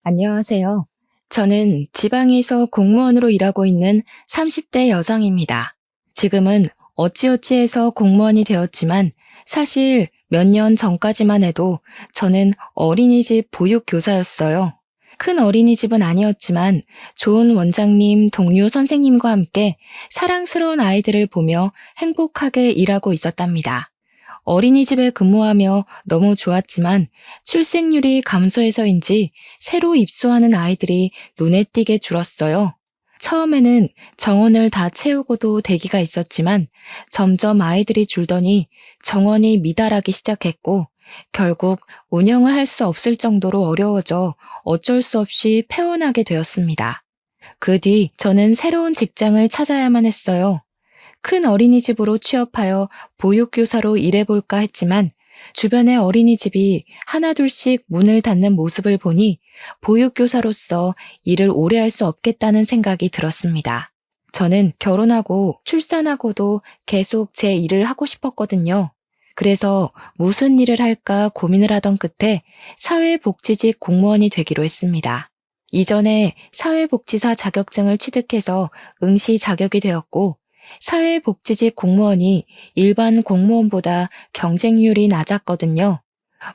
안녕하세요. 저는 지방에서 공무원으로 일하고 있는 30대 여성입니다. 지금은 어찌어찌해서 공무원이 되었지만 사실 몇 년 전까지만 해도 저는 어린이집 보육교사였어요. 큰 어린이집은 아니었지만 좋은 원장님, 동료 선생님과 함께 사랑스러운 아이들을 보며 행복하게 일하고 있었답니다. 어린이집에 근무하며 너무 좋았지만 출생률이 감소해서인지 새로 입소하는 아이들이 눈에 띄게 줄었어요. 처음에는 정원을 다 채우고도 대기가 있었지만 점점 아이들이 줄더니 정원이 미달하기 시작했고 결국 운영을 할 수 없을 정도로 어려워져 어쩔 수 없이 폐원하게 되었습니다. 그 뒤 저는 새로운 직장을 찾아야만 했어요. 큰 어린이집으로 취업하여 보육교사로 일해볼까 했지만 주변의 어린이집이 하나둘씩 문을 닫는 모습을 보니 보육교사로서 일을 오래 할 수 없겠다는 생각이 들었습니다. 저는 결혼하고 출산하고도 계속 제 일을 하고 싶었거든요. 그래서 무슨 일을 할까 고민을 하던 끝에 사회복지직 공무원이 되기로 했습니다. 이전에 사회복지사 자격증을 취득해서 응시 자격이 되었고 사회복지직 공무원이 일반 공무원보다 경쟁률이 낮았거든요.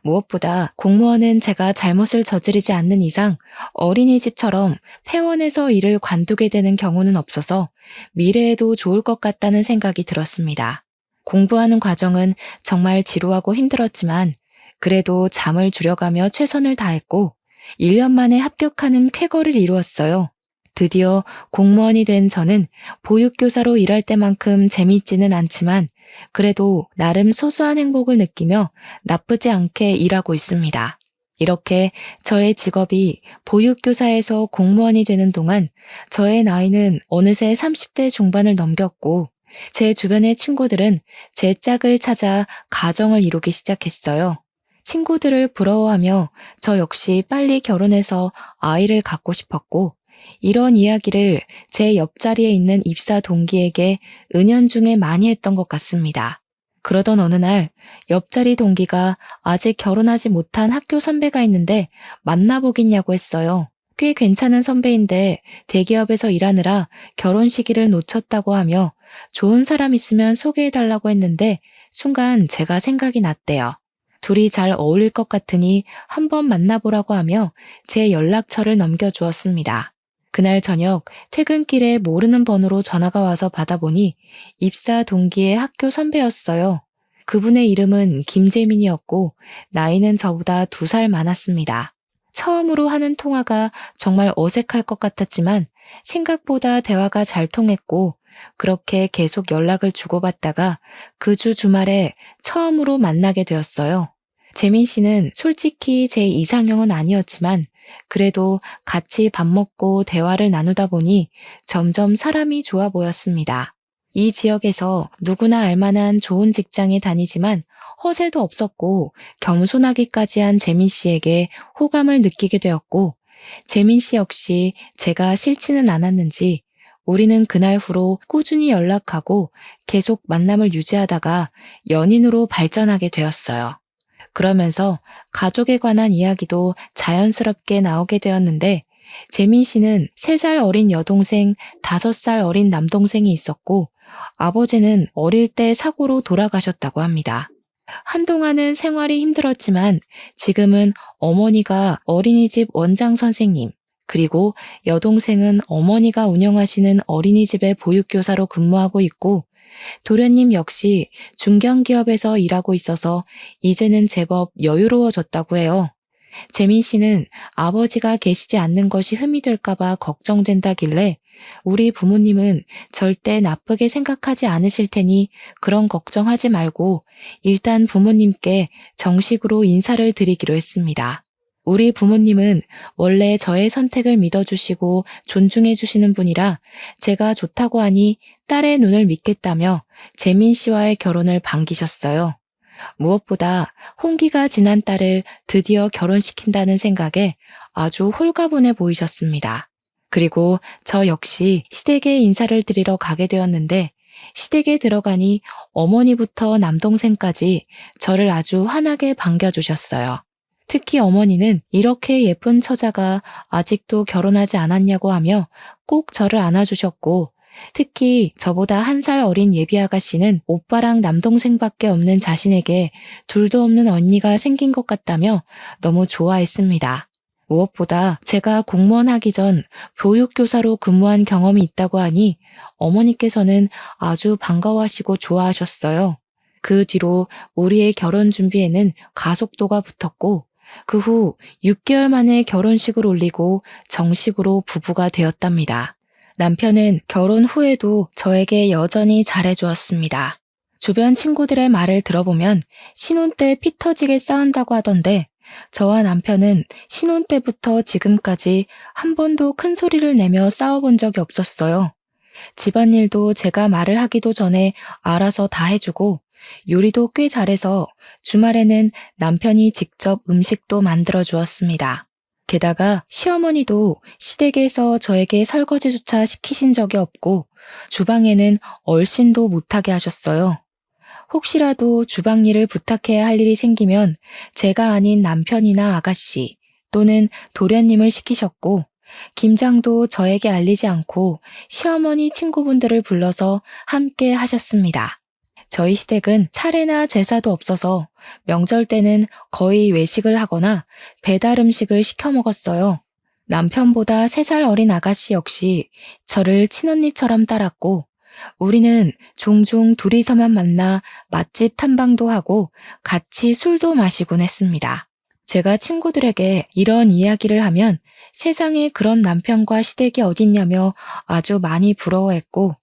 무엇보다 공무원은 제가 잘못을 저지르지 않는 이상 어린이집처럼 폐원해서 일을 관두게 되는 경우는 없어서 미래에도 좋을 것 같다는 생각이 들었습니다. 공부하는 과정은 정말 지루하고 힘들었지만 그래도 잠을 줄여가며 최선을 다했고 1년 만에 합격하는 쾌거를 이루었어요. 드디어 공무원이 된 저는 보육교사로 일할 때만큼 재밌지는 않지만 그래도 나름 소소한 행복을 느끼며 나쁘지 않게 일하고 있습니다. 이렇게 저의 직업이 보육교사에서 공무원이 되는 동안 저의 나이는 어느새 30대 중반을 넘겼고 제 주변의 친구들은 제 짝을 찾아 가정을 이루기 시작했어요. 친구들을 부러워하며 저 역시 빨리 결혼해서 아이를 갖고 싶었고 이런 이야기를 제 옆자리에 있는 입사 동기에게 은연중에 많이 했던 것 같습니다. 그러던 어느 날 옆자리 동기가 아직 결혼하지 못한 학교 선배가 있는데 만나보겠냐고 했어요. 꽤 괜찮은 선배인데 대기업에서 일하느라 결혼 시기를 놓쳤다고 하며 좋은 사람 있으면 소개해달라고 했는데 순간 제가 생각이 났대요. 둘이 잘 어울릴 것 같으니 한번 만나보라고 하며 제 연락처를 넘겨주었습니다. 그날 저녁 퇴근길에 모르는 번호로 전화가 와서 받아보니 입사 동기의 학교 선배였어요. 그분의 이름은 김재민이었고 나이는 저보다 2살 많았습니다. 처음으로 하는 통화가 정말 어색할 것 같았지만 생각보다 대화가 잘 통했고 그렇게 계속 연락을 주고받다가 그 주 주말에 처음으로 만나게 되었어요. 재민 씨는 솔직히 제 이상형은 아니었지만 그래도 같이 밥 먹고 대화를 나누다 보니 점점 사람이 좋아 보였습니다. 이 지역에서 누구나 알만한 좋은 직장에 다니지만 허세도 없었고 겸손하기까지 한 재민 씨에게 호감을 느끼게 되었고 재민 씨 역시 제가 싫지는 않았는지 우리는 그날 후로 꾸준히 연락하고 계속 만남을 유지하다가 연인으로 발전하게 되었어요. 그러면서 가족에 관한 이야기도 자연스럽게 나오게 되었는데 재민 씨는 3살 어린 여동생, 5살 어린 남동생이 있었고 아버지는 어릴 때 사고로 돌아가셨다고 합니다. 한동안은 생활이 힘들었지만 지금은 어머니가 어린이집 원장 선생님, 그리고 여동생은 어머니가 운영하시는 어린이집의 보육교사로 근무하고 있고 도련님 역시 중견기업에서 일하고 있어서 이제는 제법 여유로워졌다고 해요. 재민 씨는 아버지가 계시지 않는 것이 흠이 될까봐 걱정된다길래 우리 부모님은 절대 나쁘게 생각하지 않으실 테니 그런 걱정하지 말고 일단 부모님께 정식으로 인사를 드리기로 했습니다. 우리 부모님은 원래 저의 선택을 믿어주시고 존중해주시는 분이라 제가 좋다고 하니 딸의 눈을 믿겠다며 재민 씨와의 결혼을 반기셨어요. 무엇보다 홍기가 지난 딸을 드디어 결혼시킨다는 생각에 아주 홀가분해 보이셨습니다. 그리고 저 역시 시댁에 인사를 드리러 가게 되었는데 시댁에 들어가니 어머니부터 남동생까지 저를 아주 환하게 반겨주셨어요. 특히 어머니는 이렇게 예쁜 처자가 아직도 결혼하지 않았냐고 하며 꼭 저를 안아주셨고, 특히 저보다 1살 어린 예비 아가씨는 오빠랑 남동생밖에 없는 자신에게 둘도 없는 언니가 생긴 것 같다며 너무 좋아했습니다. 무엇보다 제가 공무원 하기 전 보육교사로 근무한 경험이 있다고 하니 어머니께서는 아주 반가워하시고 좋아하셨어요. 그 뒤로 우리의 결혼 준비에는 가속도가 붙었고, 그 후 6개월 만에 결혼식을 올리고 정식으로 부부가 되었답니다. 남편은 결혼 후에도 저에게 여전히 잘해주었습니다. 주변 친구들의 말을 들어보면 신혼 때 피 터지게 싸운다고 하던데, 저와 남편은 신혼 때부터 지금까지 한 번도 큰 소리를 내며 싸워본 적이 없었어요. 집안일도 제가 말을 하기도 전에 알아서 다 해주고, 요리도 꽤 잘해서 주말에는 남편이 직접 음식도 만들어 주었습니다. 게다가 시어머니도 시댁에서 저에게 설거지조차 시키신 적이 없고, 주방에는 얼씬도 못하게 하셨어요. 혹시라도 주방 일을 부탁해야 할 일이 생기면 제가 아닌 남편이나 아가씨 또는 도련님을 시키셨고, 김장도 저에게 알리지 않고 시어머니 친구분들을 불러서 함께 하셨습니다. 저희 시댁은 차례나 제사도 없어서 명절 때는 거의 외식을 하거나 배달 음식을 시켜 먹었어요. 남편보다 3살 어린 아가씨 역시 저를 친언니처럼 따랐고, 우리는 종종 둘이서만 만나 맛집 탐방도 하고 같이 술도 마시곤 했습니다. 제가 친구들에게 이런 이야기를 하면 세상에 그런 남편과 시댁이 어딨냐며 아주 많이 부러워했고,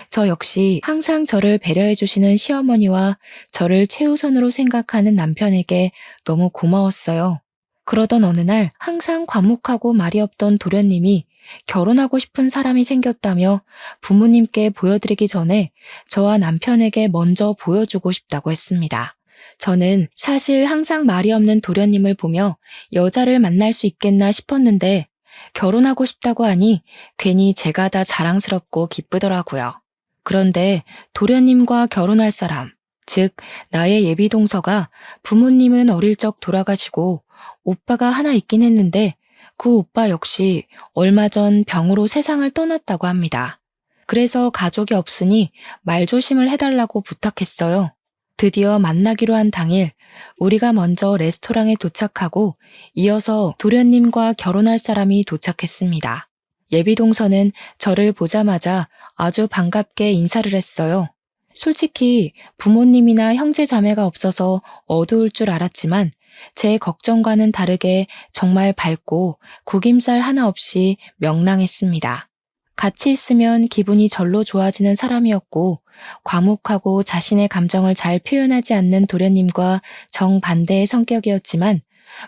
저 역시 항상 저를 배려해 주시는 시어머니와 저를 최우선으로 생각하는 남편에게 너무 고마웠어요. 그러던 어느 날 항상 과묵하고 말이 없던 도련님이 결혼하고 싶은 사람이 생겼다며 부모님께 보여드리기 전에 저와 남편에게 먼저 보여주고 싶다고 했습니다. 저는 사실 항상 말이 없는 도련님을 보며 여자를 만날 수 있겠나 싶었는데, 결혼하고 싶다고 하니 괜히 제가 다 자랑스럽고 기쁘더라고요. 그런데 도련님과 결혼할 사람, 즉 나의 예비 동서가 부모님은 어릴 적 돌아가시고 오빠가 하나 있긴 했는데, 그 오빠 역시 얼마 전 병으로 세상을 떠났다고 합니다. 그래서 가족이 없으니 말조심을 해달라고 부탁했어요. 드디어 만나기로 한 당일 우리가 먼저 레스토랑에 도착하고 이어서 도련님과 결혼할 사람이 도착했습니다. 예비 동서는 저를 보자마자 아주 반갑게 인사를 했어요. 솔직히 부모님이나 형제 자매가 없어서 어두울 줄 알았지만 제 걱정과는 다르게 정말 밝고 구김살 하나 없이 명랑했습니다. 같이 있으면 기분이 절로 좋아지는 사람이었고, 과묵하고 자신의 감정을 잘 표현하지 않는 도련님과 정반대의 성격이었지만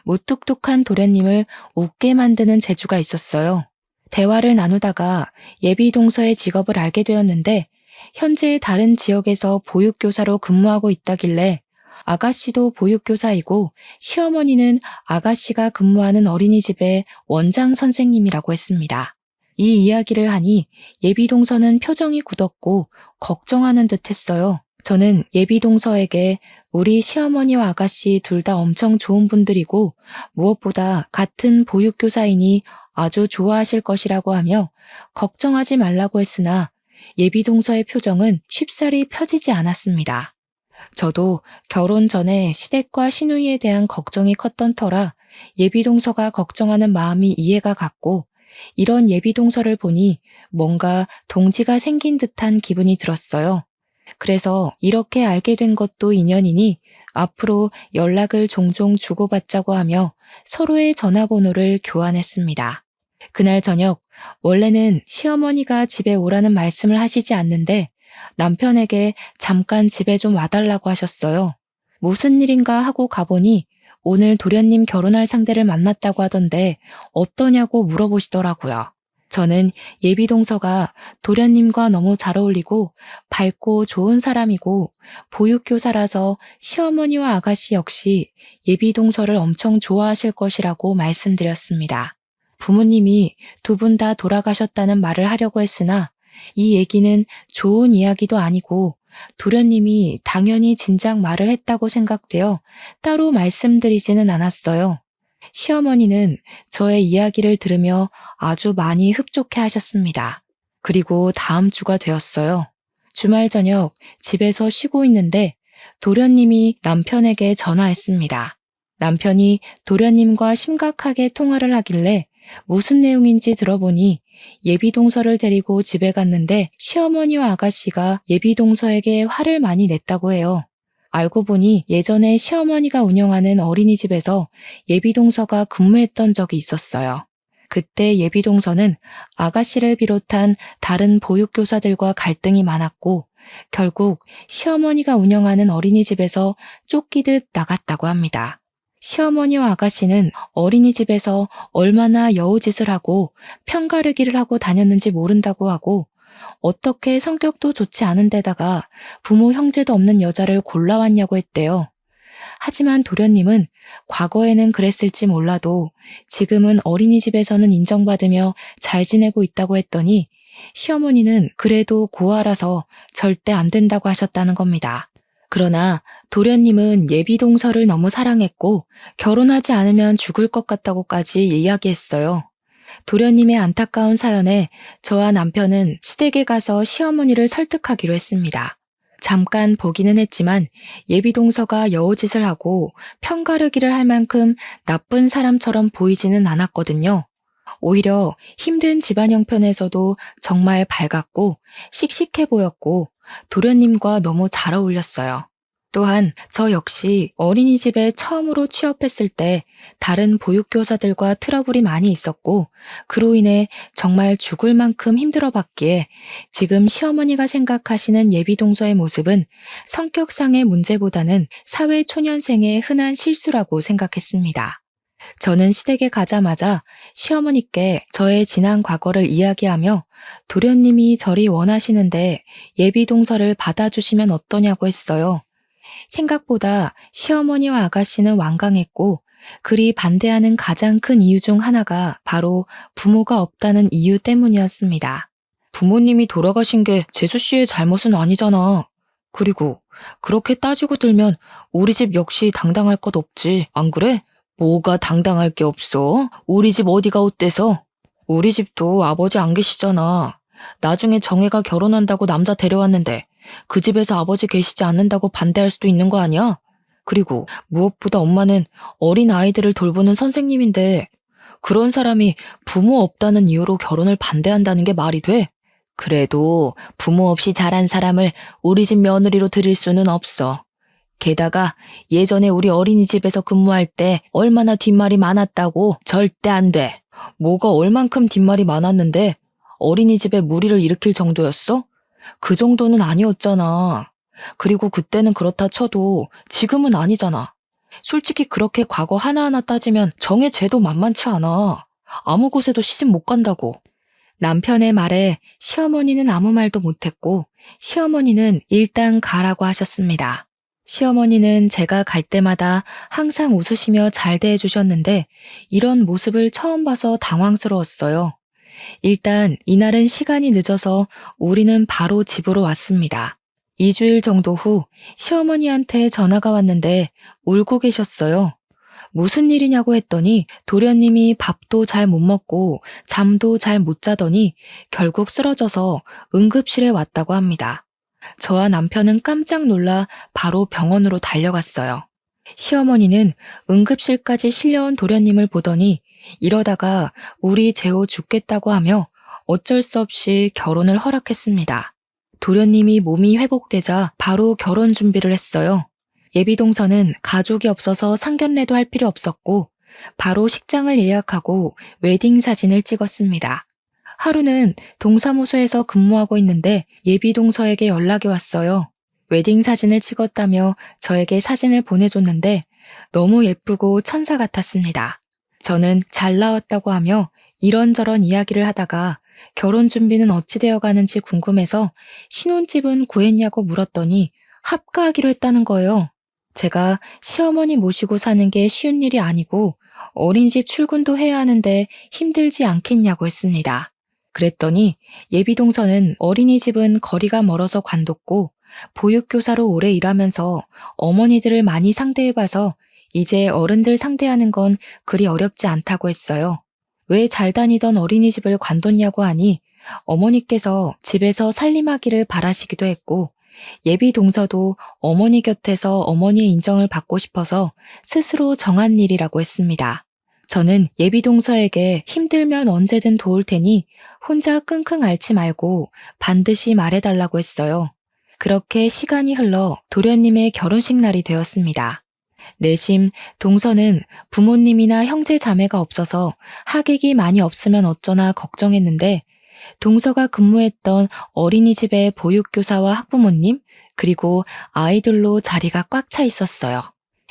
무뚝뚝한 도련님을 웃게 만드는 재주가 있었어요. 대화를 나누다가 예비 동서의 직업을 알게 되었는데, 현재 다른 지역에서 보육교사로 근무하고 있다길래 아가씨도 보육교사이고 시어머니는 아가씨가 근무하는 어린이집의 원장 선생님이라고 했습니다. 이 이야기를 하니 예비 동서는 표정이 굳었고 걱정하는 듯 했어요. 저는 예비 동서에게 우리 시어머니와 아가씨 둘 다 엄청 좋은 분들이고 무엇보다 같은 보육교사이니 아주 좋아하실 것이라고 하며 걱정하지 말라고 했으나, 예비 동서의 표정은 쉽사리 펴지지 않았습니다. 저도 결혼 전에 시댁과 시누이에 대한 걱정이 컸던 터라 예비 동서가 걱정하는 마음이 이해가 갔고, 이런 예비 동서를 보니 뭔가 동지가 생긴 듯한 기분이 들었어요. 그래서 이렇게 알게 된 것도 인연이니 앞으로 연락을 종종 주고받자고 하며 서로의 전화번호를 교환했습니다. 그날 저녁, 원래는 시어머니가 집에 오라는 말씀을 하시지 않는데 남편에게 잠깐 집에 좀 와달라고 하셨어요. 무슨 일인가 하고 가보니 오늘 도련님 결혼할 상대를 만났다고 하던데 어떠냐고 물어보시더라고요. 저는 예비 동서가 도련님과 너무 잘 어울리고 밝고 좋은 사람이고 보육교사라서 시어머니와 아가씨 역시 예비 동서를 엄청 좋아하실 것이라고 말씀드렸습니다. 부모님이 두 분 다 돌아가셨다는 말을 하려고 했으나 이 얘기는 좋은 이야기도 아니고 도련님이 당연히 진작 말을 했다고 생각되어 따로 말씀드리지는 않았어요. 시어머니는 저의 이야기를 들으며 아주 많이 흡족해 하셨습니다. 그리고 다음 주가 되었어요. 주말 저녁 집에서 쉬고 있는데 도련님이 남편에게 전화했습니다. 남편이 도련님과 심각하게 통화를 하길래 무슨 내용인지 들어보니 예비동서를 데리고 집에 갔는데 시어머니와 아가씨가 예비동서에게 화를 많이 냈다고 해요. 알고 보니 예전에 시어머니가 운영하는 어린이집에서 예비동서가 근무했던 적이 있었어요. 그때 예비동서는 아가씨를 비롯한 다른 보육교사들과 갈등이 많았고 결국 시어머니가 운영하는 어린이집에서 쫓기듯 나갔다고 합니다. 시어머니와 아가씨는 어린이집에서 얼마나 여우짓을 하고 편가르기를 하고 다녔는지 모른다고 하고 어떻게 성격도 좋지 않은 데다가 부모 형제도 없는 여자를 골라왔냐고 했대요. 하지만 도련님은 과거에는 그랬을지 몰라도 지금은 어린이집에서는 인정받으며 잘 지내고 있다고 했더니 시어머니는 그래도 고아라서 절대 안 된다고 하셨다는 겁니다. 그러나 도련님은 예비동서를 너무 사랑했고 결혼하지 않으면 죽을 것 같다고까지 이야기했어요. 도련님의 안타까운 사연에 저와 남편은 시댁에 가서 시어머니를 설득하기로 했습니다. 잠깐 보기는 했지만 예비동서가 여우짓을 하고 편가르기를 할 만큼 나쁜 사람처럼 보이지는 않았거든요. 오히려 힘든 집안 형편에서도 정말 밝았고 씩씩해 보였고 도련님과 너무 잘 어울렸어요. 또한 저 역시 어린이집에 처음으로 취업했을 때 다른 보육교사들과 트러블이 많이 있었고 그로 인해 정말 죽을 만큼 힘들어봤기에 지금 시어머니가 생각하시는 예비동서의 모습은 성격상의 문제보다는 사회초년생의 흔한 실수라고 생각했습니다. 저는 시댁에 가자마자 시어머니께 저의 지난 과거를 이야기하며 도련님이 저리 원하시는데 예비동서를 받아주시면 어떠냐고 했어요. 생각보다 시어머니와 아가씨는 완강했고 그리 반대하는 가장 큰 이유 중 하나가 바로 부모가 없다는 이유 때문이었습니다. 부모님이 돌아가신 게 재수 씨의 잘못은 아니잖아. 그리고 그렇게 따지고 들면 우리 집 역시 당당할 것 없지, 안 그래? 뭐가 당당할 게 없어? 우리 집 어디가 어때서? 우리 집도 아버지 안 계시잖아. 나중에 정혜가 결혼한다고 남자 데려왔는데 그 집에서 아버지 계시지 않는다고 반대할 수도 있는 거 아니야? 그리고 무엇보다 엄마는 어린 아이들을 돌보는 선생님인데 그런 사람이 부모 없다는 이유로 결혼을 반대한다는 게 말이 돼? 그래도 부모 없이 자란 사람을 우리 집 며느리로 들일 수는 없어. 게다가 예전에 우리 어린이집에서 근무할 때 얼마나 뒷말이 많았다고. 절대 안 돼. 뭐가 얼만큼 뒷말이 많았는데 어린이집에 무리를 일으킬 정도였어? 그 정도는 아니었잖아. 그리고 그때는 그렇다 쳐도 지금은 아니잖아. 솔직히 그렇게 과거 하나하나 따지면 정의 죄도 만만치 않아. 아무 곳에도 시집 못 간다고. 남편의 말에 시어머니는 아무 말도 못했고 시어머니는 일단 가라고 하셨습니다. 시어머니는 제가 갈 때마다 항상 웃으시며 잘 대해주셨는데 이런 모습을 처음 봐서 당황스러웠어요. 일단 이날은 시간이 늦어서 우리는 바로 집으로 왔습니다. 2주일 정도 후 시어머니한테 전화가 왔는데 울고 계셨어요. 무슨 일이냐고 했더니 도련님이 밥도 잘 못 먹고 잠도 잘 못 자더니 결국 쓰러져서 응급실에 왔다고 합니다. 저와 남편은 깜짝 놀라 바로 병원으로 달려갔어요. 시어머니는 응급실까지 실려온 도련님을 보더니 이러다가 우리 재호 죽겠다고 하며 어쩔 수 없이 결혼을 허락했습니다. 도련님이 몸이 회복되자 바로 결혼 준비를 했어요. 예비동서는 가족이 없어서 상견례도 할 필요 없었고 바로 식장을 예약하고 웨딩 사진을 찍었습니다. 하루는 동사무소에서 근무하고 있는데 예비동서에게 연락이 왔어요. 웨딩 사진을 찍었다며 저에게 사진을 보내줬는데 너무 예쁘고 천사 같았습니다. 저는 잘 나왔다고 하며 이런저런 이야기를 하다가 결혼 준비는 어찌 되어 가는지 궁금해서 신혼집은 구했냐고 물었더니 합가하기로 했다는 거예요. 제가 시어머니 모시고 사는 게 쉬운 일이 아니고 어린이집 출근도 해야 하는데 힘들지 않겠냐고 했습니다. 그랬더니 예비동서는 어린이집은 거리가 멀어서 관뒀고 보육교사로 오래 일하면서 어머니들을 많이 상대해봐서 이제 어른들 상대하는 건 그리 어렵지 않다고 했어요. 왜 잘 다니던 어린이집을 관뒀냐고 하니 어머니께서 집에서 살림하기를 바라시기도 했고 예비 동서도 어머니 곁에서 어머니의 인정을 받고 싶어서 스스로 정한 일이라고 했습니다. 저는 예비 동서에게 힘들면 언제든 도울 테니 혼자 끙끙 앓지 말고 반드시 말해달라고 했어요. 그렇게 시간이 흘러 도련님의 결혼식 날이 되었습니다. 내심 동서는 부모님이나 형제 자매가 없어서 하객이 많이 없으면 어쩌나 걱정했는데 동서가 근무했던 어린이집의 보육교사와 학부모님 그리고 아이들로 자리가 꽉 차 있었어요.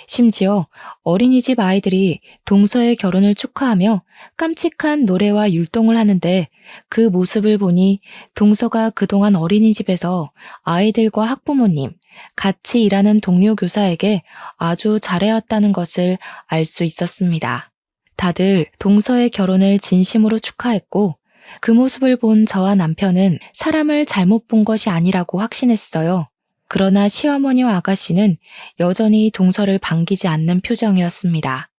심지어 어린이집 아이들이 동서의 결혼을 축하하며 깜찍한 노래와 율동을 하는데 그 모습을 보니 동서가 그동안 어린이집에서 아이들과 학부모님, 같이 일하는 동료 교사에게 아주 잘해왔다는 것을 알 수 있었습니다. 다들 동서의 결혼을 진심으로 축하했고 그 모습을 본 저와 남편은 사람을 잘못 본 것이 아니라고 확신했어요. 그러나 시어머니와 아가씨는 여전히 동서를 반기지 않는 표정이었습니다.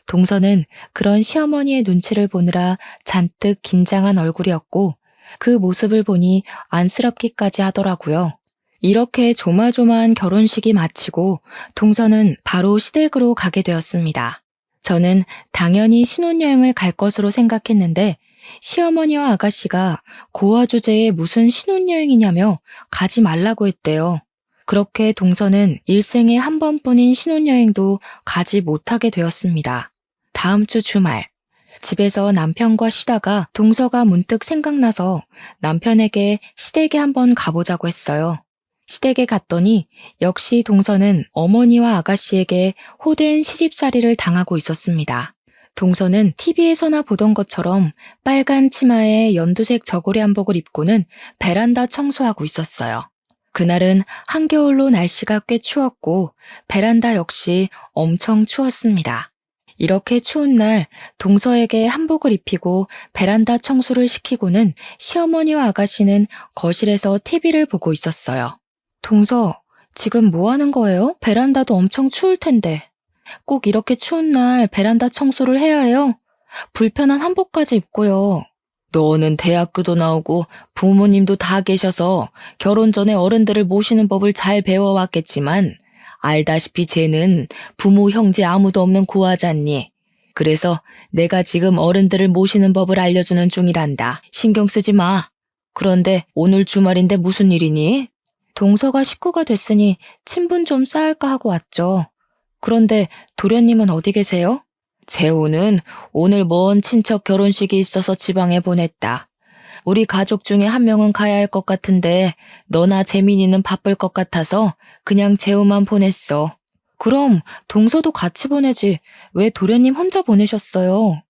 동서는 그런 시어머니의 눈치를 보느라 잔뜩 긴장한 얼굴이었고 그 모습을 보니 안쓰럽기까지 하더라고요. 이렇게 조마조마한 결혼식이 마치고 동서는 바로 시댁으로 가게 되었습니다. 저는 당연히 신혼여행을 갈 것으로 생각했는데 시어머니와 아가씨가 고아 주제에 무슨 신혼여행이냐며 가지 말라고 했대요. 그렇게 동서는 일생에 한 번뿐인 신혼여행도 가지 못하게 되었습니다. 다음 주 주말, 집에서 남편과 쉬다가 동서가 문득 생각나서 남편에게 시댁에 한번 가보자고 했어요. 시댁에 갔더니 역시 동서는 어머니와 아가씨에게 호된 시집살이를 당하고 있었습니다. 동서는 TV에서나 보던 것처럼 빨간 치마에 연두색 저고리 한복을 입고는 베란다 청소하고 있었어요. 그날은 한겨울로 날씨가 꽤 추웠고 베란다 역시 엄청 추웠습니다. 이렇게 추운 날 동서에게 한복을 입히고 베란다 청소를 시키고는 시어머니와 아가씨는 거실에서 TV를 보고 있었어요. 동서, 지금 뭐 하는 거예요? 베란다도 엄청 추울 텐데. 꼭 이렇게 추운 날 베란다 청소를 해야 해요? 불편한 한복까지 입고요. 너는 대학교도 나오고 부모님도 다 계셔서 결혼 전에 어른들을 모시는 법을 잘 배워왔겠지만 알다시피 쟤는 부모 형제 아무도 없는 고아잖니. 그래서 내가 지금 어른들을 모시는 법을 알려주는 중이란다. 신경 쓰지 마. 그런데 오늘 주말인데 무슨 일이니? 동서가 식구가 됐으니 친분 좀 쌓을까 하고 왔죠. 그런데 도련님은 어디 계세요? 재호는 오늘 먼 친척 결혼식이 있어서 지방에 보냈다. 우리 가족 중에 한 명은 가야 할 것 같은데 너나 재민이는 바쁠 것 같아서 그냥 재호만 보냈어. 그럼 동서도 같이 보내지. 왜 도련님 혼자 보내셨어요?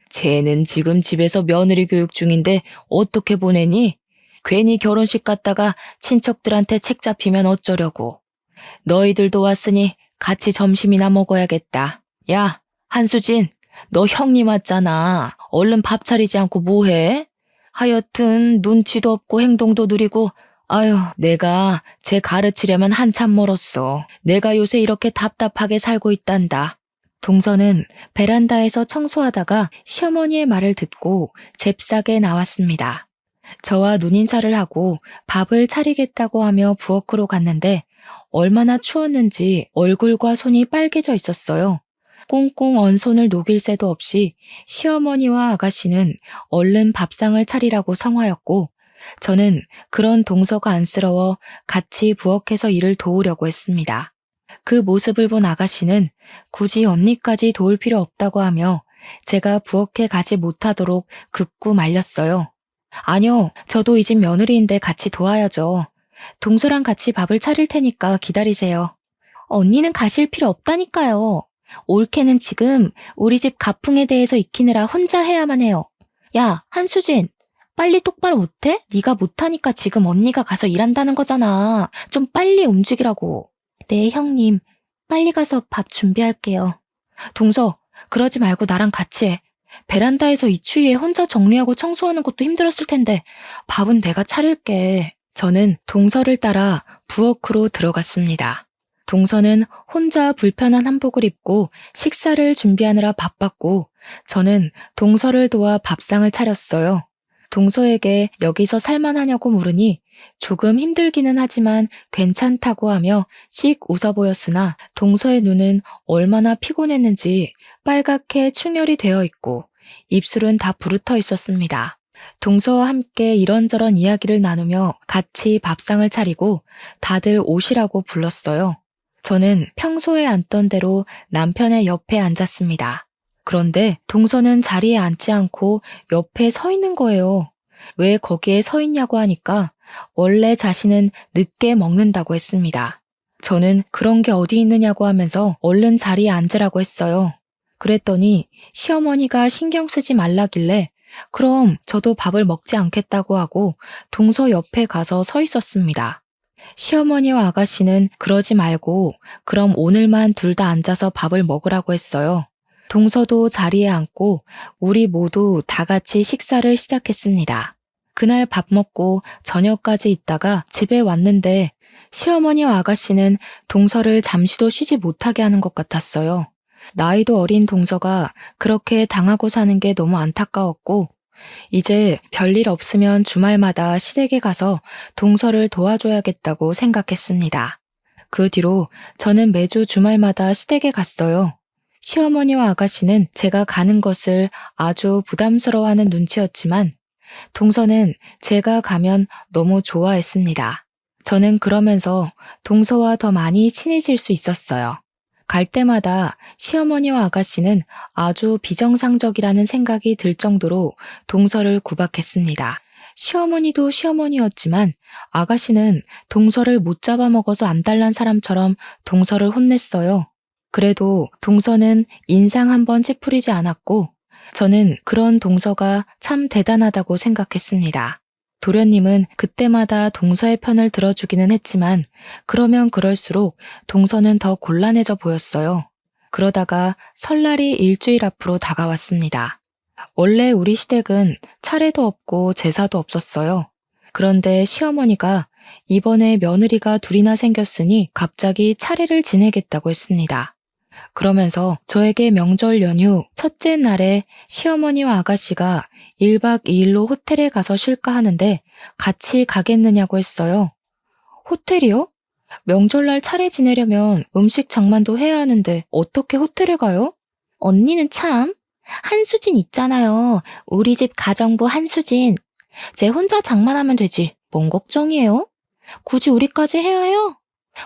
쟤는 지금 집에서 며느리 교육 중인데 어떻게 보내니? 괜히 결혼식 갔다가 친척들한테 책 잡히면 어쩌려고. 너희들도 왔으니 같이 점심이나 먹어야겠다. 야, 한수진, 너 형님 왔잖아. 얼른 밥 차리지 않고 뭐해? 하여튼 눈치도 없고 행동도 느리고 아유, 내가 쟤 가르치려면 한참 멀었어. 내가 요새 이렇게 답답하게 살고 있단다. 동서는 베란다에서 청소하다가 시어머니의 말을 듣고 잽싸게 나왔습니다. 저와 눈인사를 하고 밥을 차리겠다고 하며 부엌으로 갔는데 얼마나 추웠는지 얼굴과 손이 빨개져 있었어요. 꽁꽁 언 손을 녹일 새도 없이 시어머니와 아가씨는 얼른 밥상을 차리라고 성화였고 저는 그런 동서가 안쓰러워 같이 부엌에서 일을 도우려고 했습니다. 그 모습을 본 아가씨는 굳이 언니까지 도울 필요 없다고 하며 제가 부엌에 가지 못하도록 극구 말렸어요. 아니요, 저도 이 집 며느리인데 같이 도와야죠. 동서랑 같이 밥을 차릴 테니까 기다리세요. 언니는 가실 필요 없다니까요. 올케는 지금 우리 집 가풍에 대해서 익히느라 혼자 해야만 해요. 야, 한수진, 빨리 똑바로 못해? 네가 못하니까 지금 언니가 가서 일한다는 거잖아. 좀 빨리 움직이라고. 네, 형님. 빨리 가서 밥 준비할게요. 동서, 그러지 말고 나랑 같이 해. 베란다에서 이 추위에 혼자 정리하고 청소하는 것도 힘들었을 텐데 밥은 내가 차릴게. 저는 동서를 따라 부엌으로 들어갔습니다. 동서는 혼자 불편한 한복을 입고 식사를 준비하느라 바빴고 저는 동서를 도와 밥상을 차렸어요. 동서에게 여기서 살만하냐고 물으니 조금 힘들기는 하지만 괜찮다고 하며 씩 웃어 보였으나 동서의 눈은 얼마나 피곤했는지 빨갛게 충혈이 되어 있고 입술은 다 부르터 있었습니다. 동서와 함께 이런저런 이야기를 나누며 같이 밥상을 차리고 다들 오시라고 불렀어요. 저는 평소에 앉던 대로 남편의 옆에 앉았습니다. 그런데 동서는 자리에 앉지 않고 옆에 서 있는 거예요. 왜 거기에 서 있냐고 하니까 원래 자신은 늦게 먹는다고 했습니다. 저는 그런 게 어디 있느냐고 하면서 얼른 자리에 앉으라고 했어요. 그랬더니 시어머니가 신경 쓰지 말라길래 그럼 저도 밥을 먹지 않겠다고 하고 동서 옆에 가서 서 있었습니다. 시어머니와 아가씨는 그러지 말고 그럼 오늘만 둘 다 앉아서 밥을 먹으라고 했어요. 동서도 자리에 앉고 우리 모두 다 같이 식사를 시작했습니다. 그날 밥 먹고 저녁까지 있다가 집에 왔는데 시어머니와 아가씨는 동서를 잠시도 쉬지 못하게 하는 것 같았어요. 나이도 어린 동서가 그렇게 당하고 사는 게 너무 안타까웠고 이제 별일 없으면 주말마다 시댁에 가서 동서를 도와줘야겠다고 생각했습니다. 그 뒤로 저는 매주 주말마다 시댁에 갔어요. 시어머니와 아가씨는 제가 가는 것을 아주 부담스러워하는 눈치였지만 동서는 제가 가면 너무 좋아했습니다. 저는 그러면서 동서와 더 많이 친해질 수 있었어요. 갈 때마다 시어머니와 아가씨는 아주 비정상적이라는 생각이 들 정도로 동서를 구박했습니다. 시어머니도 시어머니였지만 아가씨는 동서를 못 잡아먹어서 암달난 사람처럼 동서를 혼냈어요. 그래도 동서는 인상 한번 찌푸리지 않았고 저는 그런 동서가 참 대단하다고 생각했습니다. 도련님은 그때마다 동서의 편을 들어주기는 했지만 그러면 그럴수록 동서는 더 곤란해져 보였어요. 그러다가 설날이 일주일 앞으로 다가왔습니다. 원래 우리 시댁은 차례도 없고 제사도 없었어요. 그런데 시어머니가 이번에 며느리가 둘이나 생겼으니 갑자기 차례를 지내겠다고 했습니다. 그러면서 저에게 명절 연휴 첫째 날에 시어머니와 아가씨가 1박 2일로 호텔에 가서 쉴까 하는데 같이 가겠느냐고 했어요. 호텔이요? 명절날 차례 지내려면 음식 장만도 해야 하는데 어떻게 호텔에 가요? 언니는 참, 한수진 있잖아요. 우리 집 가정부 한수진. 쟤 혼자 장만하면 되지. 뭔 걱정이에요? 굳이 우리까지 해야 해요?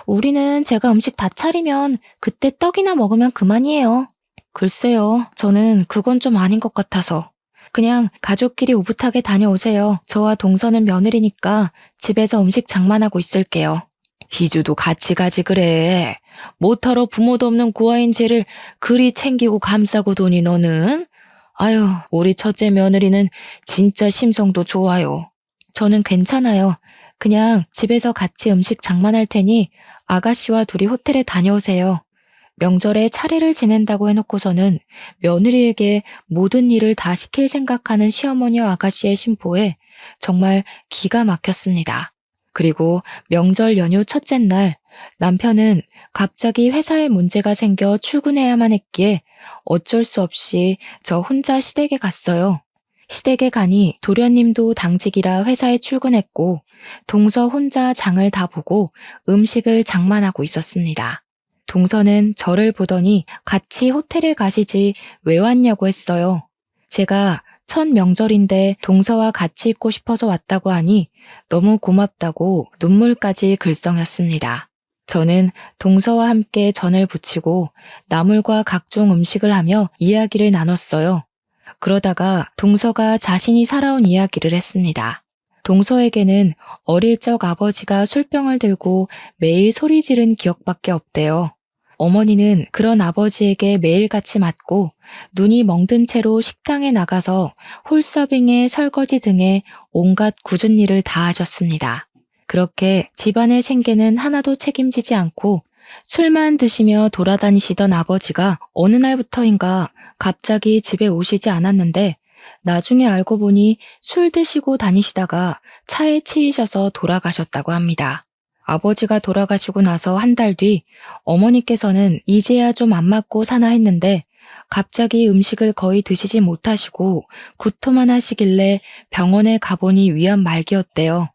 우리는 제가 음식 다 차리면 그때 떡이나 먹으면 그만이에요. 글쎄요, 저는 그건 좀 아닌 것 같아서. 그냥 가족끼리 오붓하게 다녀오세요. 저와 동서는 며느리니까 집에서 음식 장만하고 있을게요. 희주도 같이 가지 그래. 못하러 부모도 없는 고아인 쟤를 그리 챙기고 감싸고 도니 너는? 아유, 우리 첫째 며느리는 진짜 심성도 좋아요. 저는 괜찮아요. 그냥 집에서 같이 음식 장만할 테니 아가씨와 둘이 호텔에 다녀오세요. 명절에 차례를 지낸다고 해놓고서는 며느리에게 모든 일을 다 시킬 생각하는 시어머니와 아가씨의 심보에 정말 기가 막혔습니다. 그리고 명절 연휴 첫째 날 남편은 갑자기 회사에 문제가 생겨 출근해야만 했기에 어쩔 수 없이 저 혼자 시댁에 갔어요. 시댁에 가니 도련님도 당직이라 회사에 출근했고 동서 혼자 장을 다 보고 음식을 장만하고 있었습니다. 동서는 저를 보더니 같이 호텔에 가시지 왜 왔냐고 했어요. 제가 첫 명절인데 동서와 같이 있고 싶어서 왔다고 하니 너무 고맙다고 눈물까지 글썽였습니다. 저는 동서와 함께 전을 부치고 나물과 각종 음식을 하며 이야기를 나눴어요. 그러다가 동서가 자신이 살아온 이야기를 했습니다. 동서에게는 어릴 적 아버지가 술병을 들고 매일 소리 지른 기억밖에 없대요. 어머니는 그런 아버지에게 매일같이 맞고 눈이 멍든 채로 식당에 나가서 홀서빙에 설거지 등의 온갖 굳은 일을 다 하셨습니다. 그렇게 집안의 생계는 하나도 책임지지 않고 술만 드시며 돌아다니시던 아버지가 어느 날부터인가 갑자기 집에 오시지 않았는데 나중에 알고 보니 술 드시고 다니시다가 차에 치이셔서 돌아가셨다고 합니다. 아버지가 돌아가시고 나서 한 달 뒤 어머니께서는 이제야 좀 안 맞고 사나 했는데 갑자기 음식을 거의 드시지 못하시고 구토만 하시길래 병원에 가보니 위암 말기였대요.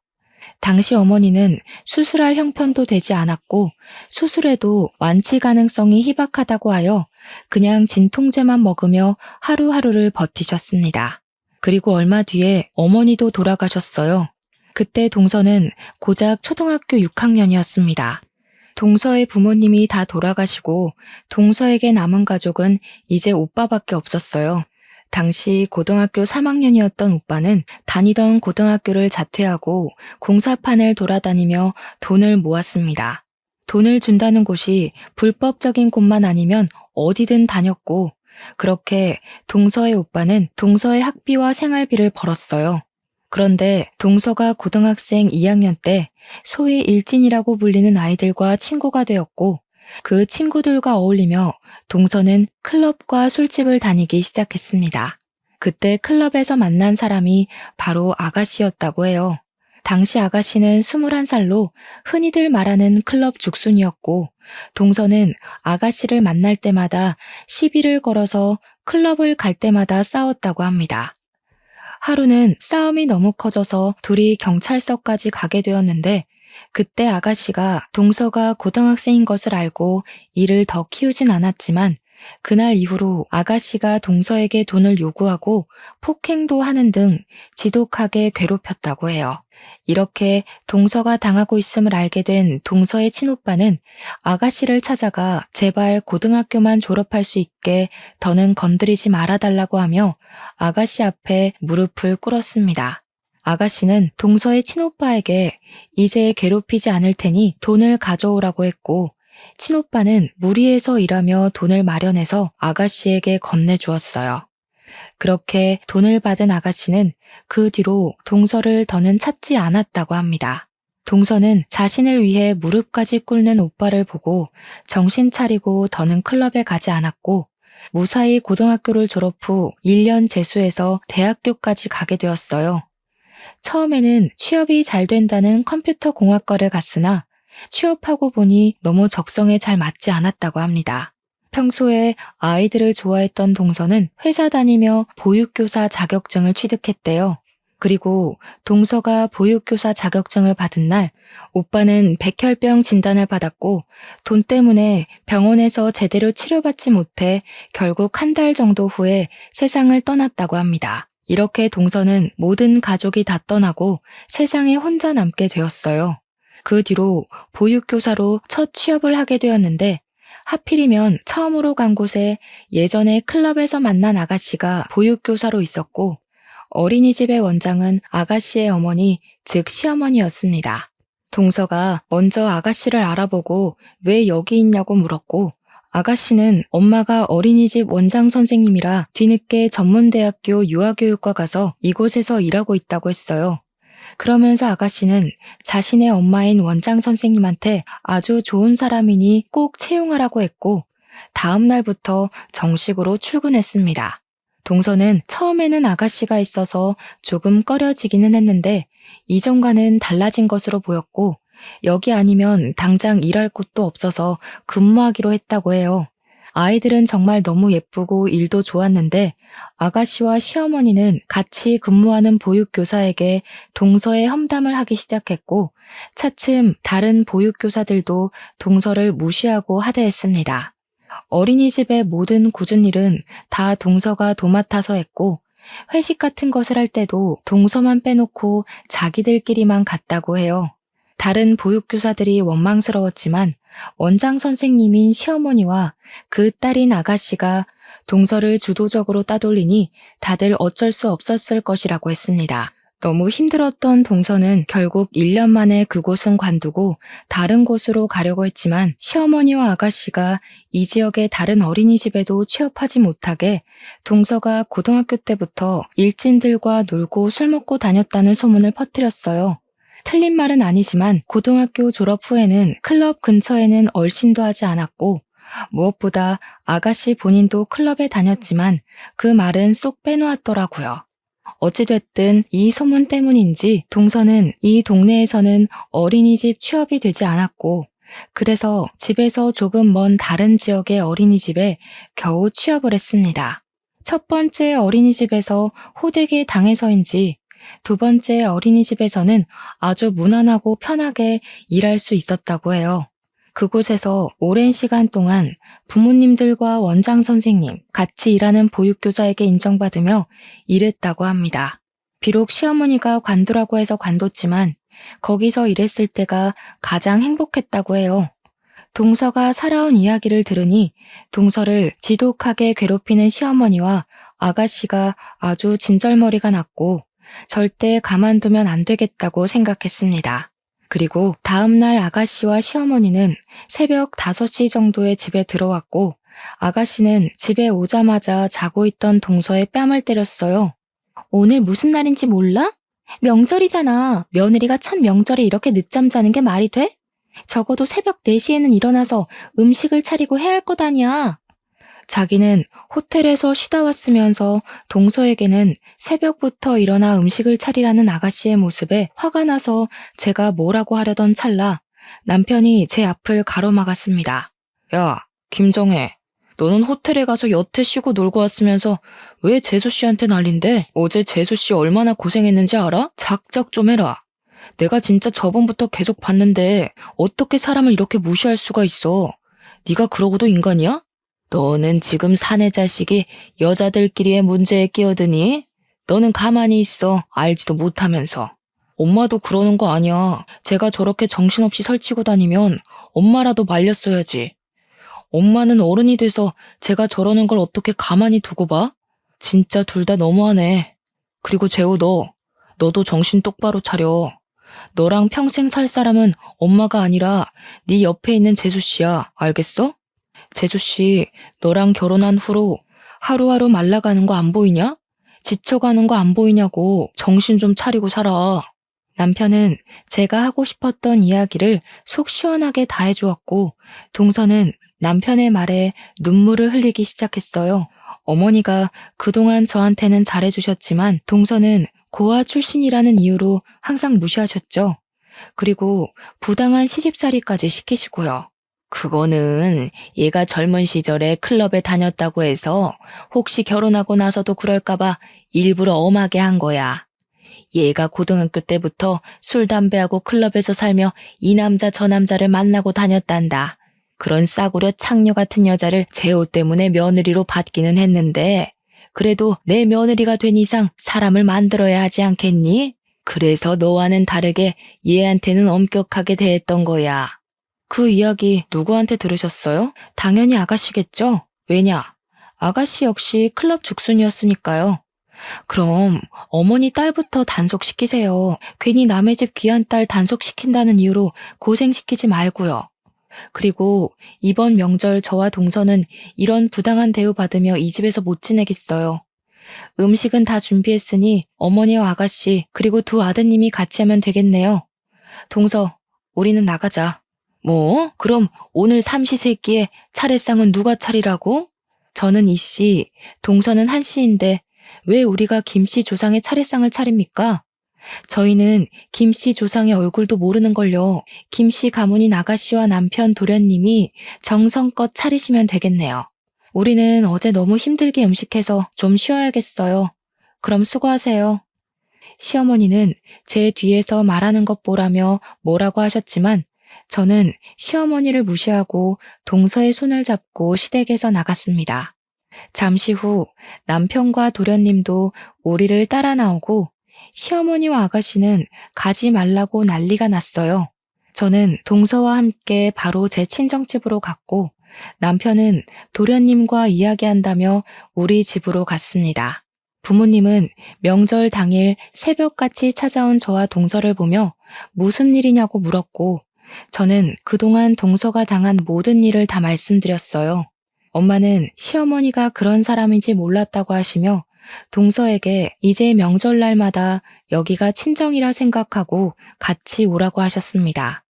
당시 어머니는 수술할 형편도 되지 않았고 수술해도 완치 가능성이 희박하다고 하여 그냥 진통제만 먹으며 하루하루를 버티셨습니다. 그리고 얼마 뒤에 어머니도 돌아가셨어요. 그때 동서는 고작 초등학교 6학년이었습니다. 동서의 부모님이 다 돌아가시고 동서에게 남은 가족은 이제 오빠밖에 없었어요. 당시 고등학교 3학년이었던 오빠는 다니던 고등학교를 자퇴하고 공사판을 돌아다니며 돈을 모았습니다. 돈을 준다는 곳이 불법적인 곳만 아니면 어디든 다녔고, 그렇게 동서의 오빠는 동서의 학비와 생활비를 벌었어요. 그런데 동서가 고등학생 2학년 때 소위 일진이라고 불리는 아이들과 친구가 되었고, 그 친구들과 어울리며 동서는 클럽과 술집을 다니기 시작했습니다. 그때 클럽에서 만난 사람이 바로 아가씨였다고 해요. 당시 아가씨는 21살로 흔히들 말하는 클럽 죽순이었고, 동서는 아가씨를 만날 때마다 시비를 걸어서 클럽을 갈 때마다 싸웠다고 합니다. 하루는 싸움이 너무 커져서 둘이 경찰서까지 가게 되었는데, 그때 아가씨가 동서가 고등학생인 것을 알고 이를 더 키우진 않았지만 그날 이후로 아가씨가 동서에게 돈을 요구하고 폭행도 하는 등 지독하게 괴롭혔다고 해요. 이렇게 동서가 당하고 있음을 알게 된 동서의 친오빠는 아가씨를 찾아가 제발 고등학교만 졸업할 수 있게 더는 건드리지 말아달라고 하며 아가씨 앞에 무릎을 꿇었습니다. 아가씨는 동서의 친오빠에게 이제 괴롭히지 않을 테니 돈을 가져오라고 했고, 친오빠는 무리해서 일하며 돈을 마련해서 아가씨에게 건네주었어요. 그렇게 돈을 받은 아가씨는 그 뒤로 동서를 더는 찾지 않았다고 합니다. 동서는 자신을 위해 무릎까지 꿇는 오빠를 보고 정신 차리고 더는 클럽에 가지 않았고, 무사히 고등학교를 졸업 후 1년 재수해서 대학교까지 가게 되었어요. 처음에는 취업이 잘 된다는 컴퓨터 공학과를 갔으나 취업하고 보니 너무 적성에 잘 맞지 않았다고 합니다. 평소에 아이들을 좋아했던 동서는 회사 다니며 보육교사 자격증을 취득했대요. 그리고 동서가 보육교사 자격증을 받은 날 오빠는 백혈병 진단을 받았고 돈 때문에 병원에서 제대로 치료받지 못해 결국 한 달 정도 후에 세상을 떠났다고 합니다. 이렇게 동서는 모든 가족이 다 떠나고 세상에 혼자 남게 되었어요. 그 뒤로 보육교사로 첫 취업을 하게 되었는데 하필이면 처음으로 간 곳에 예전에 클럽에서 만난 아가씨가 보육교사로 있었고 어린이집의 원장은 아가씨의 어머니, 즉 시어머니였습니다. 동서가 먼저 아가씨를 알아보고 왜 여기 있냐고 물었고 아가씨는 엄마가 어린이집 원장 선생님이라 뒤늦게 전문대학교 유아교육과 가서 이곳에서 일하고 있다고 했어요. 그러면서 아가씨는 자신의 엄마인 원장 선생님한테 아주 좋은 사람이니 꼭 채용하라고 했고 다음 날부터 정식으로 출근했습니다. 동서는 처음에는 아가씨가 있어서 조금 꺼려지기는 했는데 이전과는 달라진 것으로 보였고 여기 아니면 당장 일할 곳도 없어서 근무하기로 했다고 해요. 아이들은 정말 너무 예쁘고 일도 좋았는데 아가씨와 시어머니는 같이 근무하는 보육교사에게 동서의 험담을 하기 시작했고 차츰 다른 보육교사들도 동서를 무시하고 하대했습니다. 어린이집의 모든 굳은 일은 다 동서가 도맡아서 했고 회식 같은 것을 할 때도 동서만 빼놓고 자기들끼리만 갔다고 해요. 다른 보육교사들이 원망스러웠지만 원장 선생님인 시어머니와 그 딸인 아가씨가 동서를 주도적으로 따돌리니 다들 어쩔 수 없었을 것이라고 했습니다. 너무 힘들었던 동서는 결국 1년 만에 그곳은 관두고 다른 곳으로 가려고 했지만 시어머니와 아가씨가 이 지역의 다른 어린이집에도 취업하지 못하게 동서가 고등학교 때부터 일진들과 놀고 술 먹고 다녔다는 소문을 퍼뜨렸어요. 틀린 말은 아니지만 고등학교 졸업 후에는 클럽 근처에는 얼씬도 하지 않았고 무엇보다 아가씨 본인도 클럽에 다녔지만 그 말은 쏙 빼놓았더라고요. 어찌됐든 이 소문 때문인지 동서는 이 동네에서는 어린이집 취업이 되지 않았고, 그래서 집에서 조금 먼 다른 지역의 어린이집에 겨우 취업을 했습니다. 첫 번째 어린이집에서 호되게 당해서인지 두 번째 어린이집에서는 아주 무난하고 편하게 일할 수 있었다고 해요. 그곳에서 오랜 시간 동안 부모님들과 원장 선생님, 같이 일하는 보육교사에게 인정받으며 일했다고 합니다. 비록 시어머니가 관두라고 해서 관뒀지만 거기서 일했을 때가 가장 행복했다고 해요. 동서가 살아온 이야기를 들으니 동서를 지독하게 괴롭히는 시어머니와 아가씨가 아주 진절머리가 났고 절대 가만두면 안 되겠다고 생각했습니다. 그리고 다음날 아가씨와 시어머니는 새벽 5시 정도에 집에 들어왔고 아가씨는 집에 오자마자 자고 있던 동서의 뺨을 때렸어요. 오늘 무슨 날인지 몰라? 명절이잖아. 며느리가 첫 명절에 이렇게 늦잠 자는 게 말이 돼? 적어도 새벽 4시에는 일어나서 음식을 차리고 해야 할 것 아니야. 자기는 호텔에서 쉬다 왔으면서 동서에게는 새벽부터 일어나 음식을 차리라는 아가씨의 모습에 화가 나서 제가 뭐라고 하려던 찰나 남편이 제 앞을 가로막았습니다. 야, 김정혜. 너는 호텔에 가서 여태 쉬고 놀고 왔으면서 왜 재수씨한테 난린데? 어제 재수씨 얼마나 고생했는지 알아? 작작 좀 해라. 내가 진짜 저번부터 계속 봤는데 어떻게 사람을 이렇게 무시할 수가 있어? 네가 그러고도 인간이야? 너는 지금 사내 자식이 여자들끼리의 문제에 끼어드니? 너는 가만히 있어. 알지도 못하면서. 엄마도 그러는 거 아니야. 제가 저렇게 정신없이 설치고 다니면 엄마라도 말렸어야지. 엄마는 어른이 돼서 제가 저러는 걸 어떻게 가만히 두고 봐? 진짜 둘 다 너무하네. 그리고 재호 너도 정신 똑바로 차려. 너랑 평생 살 사람은 엄마가 아니라 네 옆에 있는 재수씨야. 알겠어? 재수씨, 너랑 결혼한 후로 하루하루 말라가는 거 안 보이냐? 지쳐가는 거 안 보이냐고 정신 좀 차리고 살아. 남편은 제가 하고 싶었던 이야기를 속 시원하게 다 해주었고 동서는 남편의 말에 눈물을 흘리기 시작했어요. 어머니가 그동안 저한테는 잘해주셨지만 동서는 고아 출신이라는 이유로 항상 무시하셨죠. 그리고 부당한 시집살이까지 시키시고요. 그거는 얘가 젊은 시절에 클럽에 다녔다고 해서 혹시 결혼하고 나서도 그럴까봐 일부러 엄하게 한 거야. 얘가 고등학교 때부터 술, 담배하고 클럽에서 살며 이 남자 저 남자를 만나고 다녔단다. 그런 싸구려 창녀 같은 여자를 재호 때문에 며느리로 받기는 했는데 그래도 내 며느리가 된 이상 사람을 만들어야 하지 않겠니? 그래서 너와는 다르게 얘한테는 엄격하게 대했던 거야. 그 이야기 누구한테 들으셨어요? 당연히 아가씨겠죠? 왜냐? 아가씨 역시 클럽 죽순이었으니까요. 그럼 어머니 딸부터 단속시키세요. 괜히 남의 집 귀한 딸 단속시킨다는 이유로 고생시키지 말고요. 그리고 이번 명절 저와 동서는 이런 부당한 대우 받으며 이 집에서 못 지내겠어요. 음식은 다 준비했으니 어머니와 아가씨 그리고 두 아드님이 같이 하면 되겠네요. 동서, 우리는 나가자. 뭐? 그럼 오늘 삼시세끼에 차례상은 누가 차리라고? 저는 이씨, 동서는 한씨인데 왜 우리가 김씨 조상의 차례상을 차립니까? 저희는 김씨 조상의 얼굴도 모르는걸요. 김씨 가문인 아가씨와 남편 도련님이 정성껏 차리시면 되겠네요. 우리는 어제 너무 힘들게 음식해서 좀 쉬어야겠어요. 그럼 수고하세요. 시어머니는 제 뒤에서 말하는 것 보라며 뭐라고 하셨지만 저는 시어머니를 무시하고 동서의 손을 잡고 시댁에서 나갔습니다. 잠시 후 남편과 도련님도 우리를 따라 나오고 시어머니와 아가씨는 가지 말라고 난리가 났어요. 저는 동서와 함께 바로 제 친정집으로 갔고 남편은 도련님과 이야기한다며 우리 집으로 갔습니다. 부모님은 명절 당일 새벽같이 찾아온 저와 동서를 보며 무슨 일이냐고 물었고 저는 그동안 동서가 당한 모든 일을 다 말씀드렸어요. 엄마는 시어머니가 그런 사람인지 몰랐다고 하시며 동서에게 이제 명절날마다 여기가 친정이라 생각하고 같이 오라고 하셨습니다.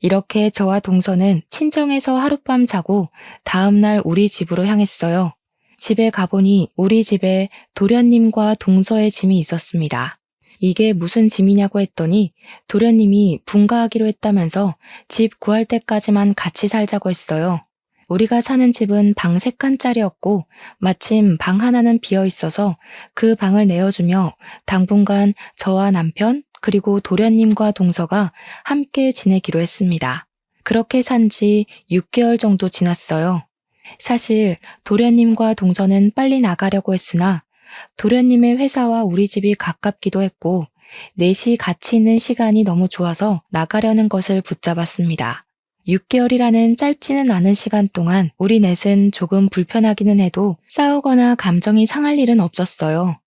이렇게 저와 동서는 친정에서 하룻밤 자고 다음날 우리 집으로 향했어요. 집에 가보니 우리 집에 도련님과 동서의 짐이 있었습니다. 이게 무슨 짐이냐고 했더니 도련님이 분가하기로 했다면서 집 구할 때까지만 같이 살자고 했어요. 우리가 사는 집은 방 3칸짜리였고 마침 방 하나는 비어 있어서 그 방을 내어주며 당분간 저와 남편 그리고 도련님과 동서가 함께 지내기로 했습니다. 그렇게 산 지 6개월 정도 지났어요. 사실 도련님과 동서는 빨리 나가려고 했으나 도련님의 회사와 우리 집이 가깝기도 했고 넷이 같이 있는 시간이 너무 좋아서 나가려는 것을 붙잡았습니다. 6개월이라는 짧지는 않은 시간 동안 우리 넷은 조금 불편하기는 해도 싸우거나 감정이 상할 일은 없었어요.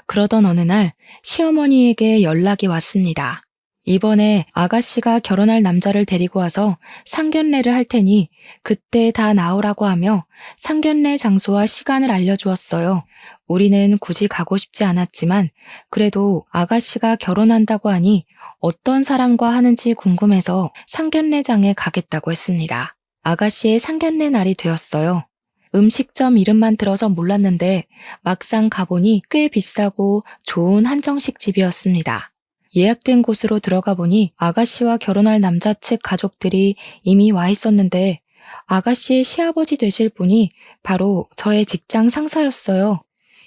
그러던 어느 날 시어머니에게 연락이 왔습니다. 이번에 아가씨가 결혼할 남자를 데리고 와서 상견례를 할 테니 그때 다 나오라고 하며 상견례 장소와 시간을 알려주었어요. 우리는 굳이 가고 싶지 않았지만 그래도 아가씨가 결혼한다고 하니 어떤 사람과 하는지 궁금해서 상견례장에 가겠다고 했습니다. 아가씨의 상견례 날이 되었어요. 음식점 이름만 들어서 몰랐는데 막상 가보니 꽤 비싸고 좋은 한정식 집이었습니다. 예약된 곳으로 들어가 보니 아가씨와 결혼할 남자 측 가족들이 이미 와 있었는데 아가씨의 시아버지 되실 분이 바로 저의 직장 상사였어요.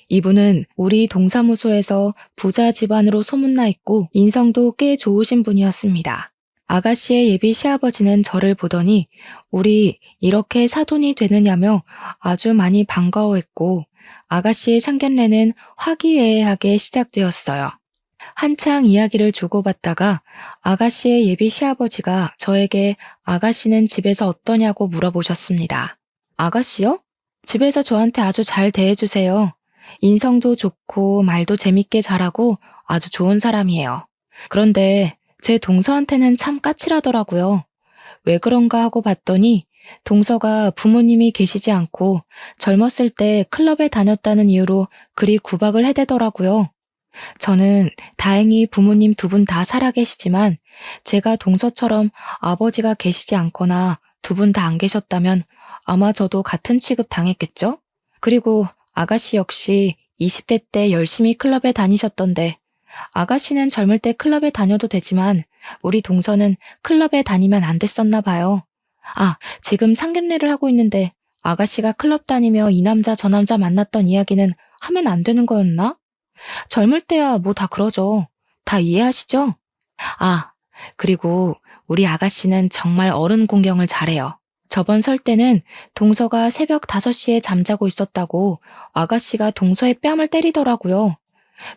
이분은 우리 동사무소에서 부자 집안으로 소문나 있고 인성도 꽤 좋으신 분이었습니다. 아가씨의 예비 시아버지는 저를 보더니 우리 이렇게 사돈이 되느냐며 아주 많이 반가워했고 아가씨의 상견례는 화기애애하게 시작되었어요. 한창 이야기를 주고받다가 아가씨의 예비 시아버지가 저에게 아가씨는 집에서 어떠냐고 물어보셨습니다. 아가씨요? 집에서 저한테 아주 잘 대해주세요. 인성도 좋고 말도 재밌게 잘하고 아주 좋은 사람이에요. 그런데 제 동서한테는 참 까칠하더라고요. 왜 그런가 하고 봤더니 동서가 부모님이 계시지 않고 젊었을 때 클럽에 다녔다는 이유로 그리 구박을 해대더라고요. 저는 다행히 부모님 2분 다 살아계시지만 제가 동서처럼 아버지가 계시지 않거나 2분 다 안 계셨다면 아마 저도 같은 취급 당했겠죠? 그리고 아가씨 역시 20대 때 열심히 클럽에 다니셨던데 아가씨는 젊을 때 클럽에 다녀도 되지만 우리 동서는 클럽에 다니면 안 됐었나 봐요. 아, 지금 상견례를 하고 있는데 아가씨가 클럽 다니며 이 남자 저 남자 만났던 이야기는 하면 안 되는 거였나? 젊을 때야 뭐 다 그러죠. 다 이해하시죠? 아, 그리고 우리 아가씨는 정말 어른 공경을 잘해요. 저번 설 때는 동서가 새벽 5시에 잠자고 있었다고 아가씨가 동서의 뺨을 때리더라고요.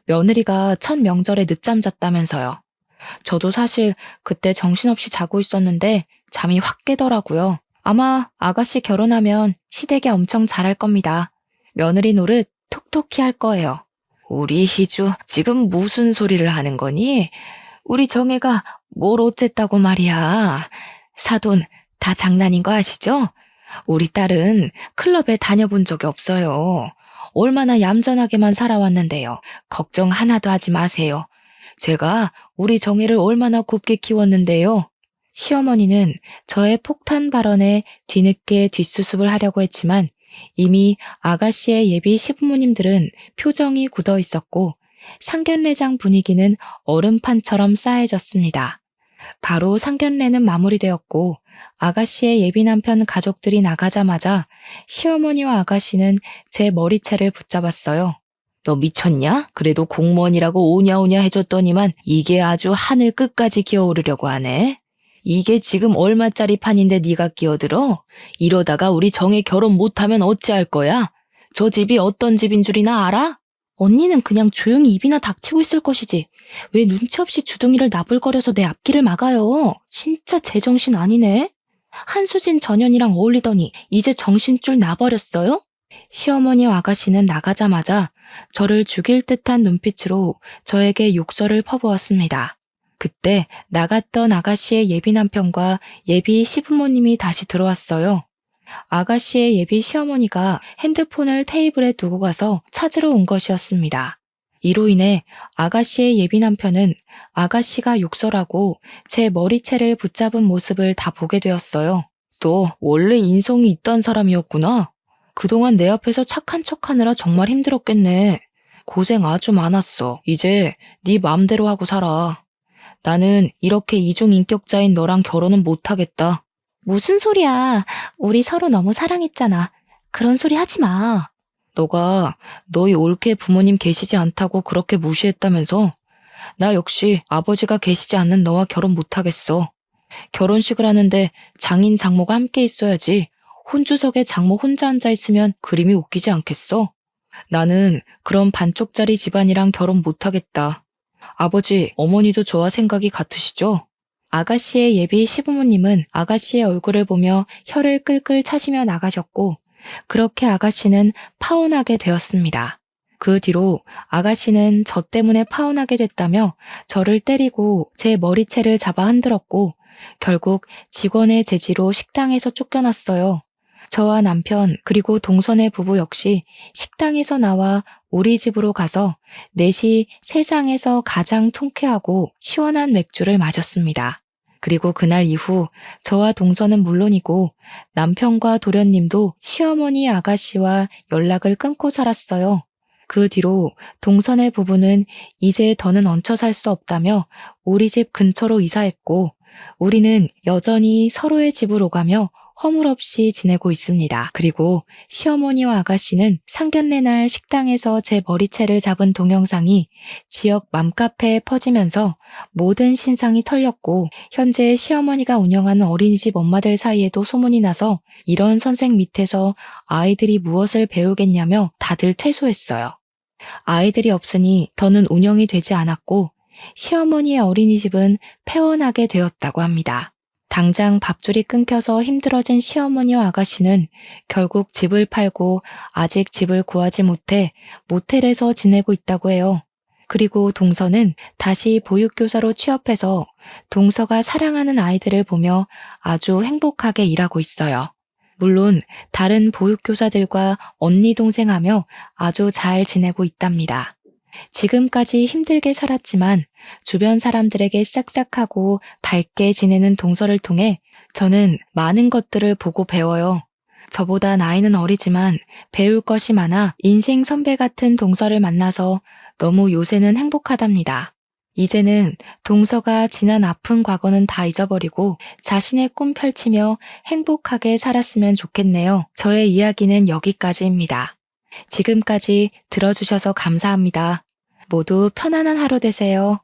며느리가 첫 명절에 늦잠 잤다면서요. 저도 사실 그때 정신없이 자고 있었는데 잠이 확 깨더라고요. 아마 아가씨 결혼하면 시댁에 엄청 잘할 겁니다. 며느리 노릇 톡톡히 할 거예요. 우리 희주 지금 무슨 소리를 하는 거니? 우리 정혜가 뭘 어쨌다고 말이야. 사돈 다 장난인 거 아시죠? 우리 딸은 클럽에 다녀본 적이 없어요. 얼마나 얌전하게만 살아왔는데요. 걱정 하나도 하지 마세요. 제가 우리 정혜를 얼마나 곱게 키웠는데요. 시어머니는 저의 폭탄 발언에 뒤늦게 뒷수습을 하려고 했지만 이미 아가씨의 예비 시부모님들은 표정이 굳어 있었고 상견례장 분위기는 얼음판처럼 싸해졌습니다. 바로 상견례는 마무리되었고 아가씨의 예비 남편 가족들이 나가자마자 시어머니와 아가씨는 제 머리채를 붙잡았어요. 너 미쳤냐? 그래도 공무원이라고 오냐오냐 해줬더니만 이게 아주 하늘 끝까지 기어오르려고 하네. 이게 지금 얼마짜리 판인데 네가 끼어들어? 이러다가 우리 정혜 결혼 못하면 어찌할 거야? 저 집이 어떤 집인 줄이나 알아? 언니는 그냥 조용히 입이나 닥치고 있을 것이지. 왜 눈치 없이 주둥이를 나불거려서 내 앞길을 막아요? 진짜 제정신 아니네. 한수진 전현이랑 어울리더니 이제 정신줄 나버렸어요? 시어머니와 아가씨는 나가자마자 저를 죽일 듯한 눈빛으로 저에게 욕설을 퍼부었습니다. 그때 나갔던 아가씨의 예비 남편과 예비 시부모님이 다시 들어왔어요. 아가씨의 예비 시어머니가 핸드폰을 테이블에 두고 가서 찾으러 온 것이었습니다. 이로 인해 아가씨의 예비 남편은 아가씨가 욕설하고 제 머리채를 붙잡은 모습을 다 보게 되었어요. 또 원래 인성이 있던 사람이었구나. 그동안 내 앞에서 착한 척하느라 정말 힘들었겠네. 고생 아주 많았어. 이제 네 맘대로 하고 살아. 나는 이렇게 이중인격자인 너랑 결혼은 못하겠다. 무슨 소리야. 우리 서로 너무 사랑했잖아. 그런 소리 하지 마. 너가 너희 올케 부모님 계시지 않다고 그렇게 무시했다면서? 나 역시 아버지가 계시지 않는 너와 결혼 못하겠어. 결혼식을 하는데 장인 장모가 함께 있어야지. 혼주석에 장모 혼자 앉아 있으면 그림이 웃기지 않겠어? 나는 그런 반쪽짜리 집안이랑 결혼 못하겠다. 아버지, 어머니도 저와 생각이 같으시죠? 아가씨의 예비 시부모님은 아가씨의 얼굴을 보며 혀를 끌끌 차시며 나가셨고, 그렇게 아가씨는 파혼하게 되었습니다. 그 뒤로 아가씨는 저 때문에 파혼하게 됐다며 저를 때리고 제 머리채를 잡아 흔들었고, 결국 직원의 제지로 식당에서 쫓겨났어요. 저와 남편 그리고 동선의 부부 역시 식당에서 나와 우리 집으로 가서 넷이 세상에서 가장 통쾌하고 시원한 맥주를 마셨습니다. 그리고 그날 이후 저와 동선은 물론이고 남편과 도련님도 시어머니 아가씨와 연락을 끊고 살았어요. 그 뒤로 동선의 부부는 이제 더는 얹혀 살 수 없다며 우리 집 근처로 이사했고 우리는 여전히 서로의 집으로 가며 허물없이 지내고 있습니다. 그리고 시어머니와 아가씨는 상견례 날 식당에서 제 머리채를 잡은 동영상이 지역 맘카페에 퍼지면서 모든 신상이 털렸고 현재 시어머니가 운영하는 어린이집 엄마들 사이에도 소문이 나서 이런 선생 밑에서 아이들이 무엇을 배우겠냐며 다들 퇴소했어요. 아이들이 없으니 더는 운영이 되지 않았고 시어머니의 어린이집은 폐원하게 되었다고 합니다. 당장 밥줄이 끊겨서 힘들어진 시어머니와 아가씨는 결국 집을 팔고 아직 집을 구하지 못해 모텔에서 지내고 있다고 해요. 그리고 동서는 다시 보육교사로 취업해서 동서가 사랑하는 아이들을 보며 아주 행복하게 일하고 있어요. 물론 다른 보육교사들과 언니 동생하며 아주 잘 지내고 있답니다. 지금까지 힘들게 살았지만 주변 사람들에게 싹싹하고 밝게 지내는 동서를 통해 저는 많은 것들을 보고 배워요. 저보다 나이는 어리지만 배울 것이 많아 인생 선배 같은 동서를 만나서 너무 요새는 행복하답니다. 이제는 동서가 지난 아픈 과거는 다 잊어버리고 자신의 꿈 펼치며 행복하게 살았으면 좋겠네요. 저의 이야기는 여기까지입니다. 지금까지 들어주셔서 감사합니다. 모두 편안한 하루 되세요.